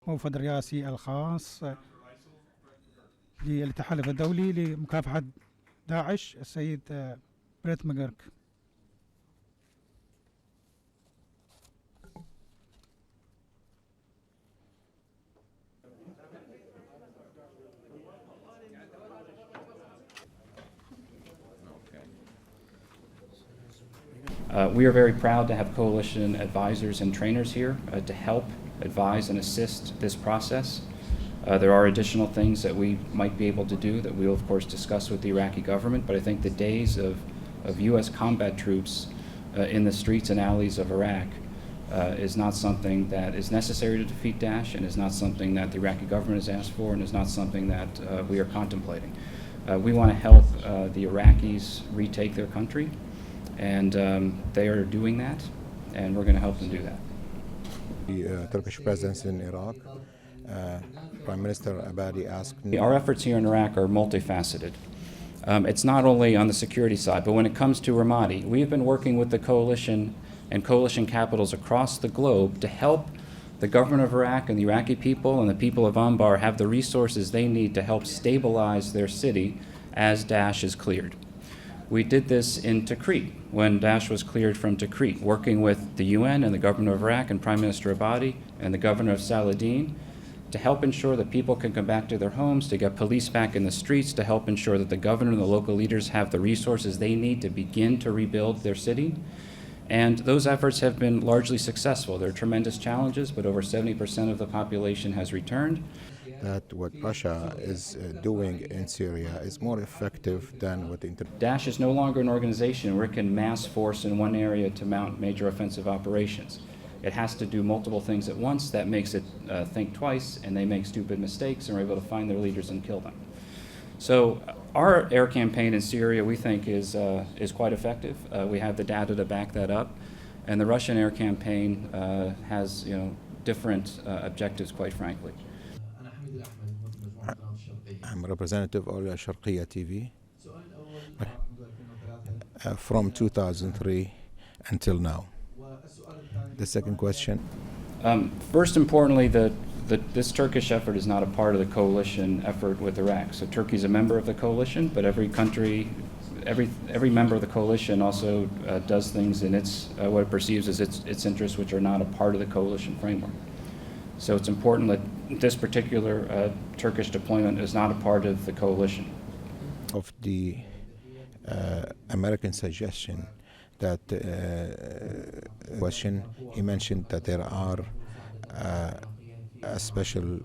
الموفد الرئاسي الخاص للتحالف الدولي لمكافحة داعش السيد بريت ماجرك. We are very proud to have coalition advisors and trainers here to help advise and assist this process. There are additional things that we might be able to do that we will, of course, discuss with the Iraqi government, but I think the days of U.S. combat troops in the streets and alleys of Iraq is not something that is necessary to defeat Daesh, and is not something that the Iraqi government has asked for, and is not something that we are contemplating. We want to help the Iraqis retake their country, and they are doing that, and we're going to help them do that. The Turkish presence in Iraq, Prime Minister al-Abadi asked me. Our efforts here in Iraq are multifaceted. It's not only on the security side, but when it comes to Ramadi, we've been working with the coalition and coalition capitals across the globe to help the government of Iraq and the Iraqi people and the people of Anbar have the resources they need to help stabilize their city as Daesh is cleared. We did this in Tikrit, when Daesh was cleared from Tikrit, working with the UN and the government of Iraq and Prime Minister al-Abadi and the governor of Saladin to help ensure that people can come back to their homes, to get police back in the streets, to help ensure that the governor and the local leaders have the resources they need to begin to rebuild their city. And those efforts have been largely successful. There are tremendous challenges, but over 70% of the population has returned. That what Russia is doing in Syria is more effective than what Daesh is no longer an organization where it can mass force in one area to mount major offensive operations. It has to do multiple things at once. That makes it think twice, and they make stupid mistakes and are able to find their leaders and kill them. So our air campaign in Syria, we think, is quite effective. We have the data to back that up, and the Russian air campaign has different objectives, quite frankly. I'm representative of al-Sharqiyya TV from 2003 until now. The second question. First, importantly, this Turkish effort is not a part of the coalition effort with Iraq. So Turkey is a member of the coalition, but every country, every member of the coalition also does things in what it perceives as its interests, which are not a part of the coalition framework. So it's important that this particular Turkish deployment is not a part of the coalition. Of the American suggestion that question, he mentioned that there are a special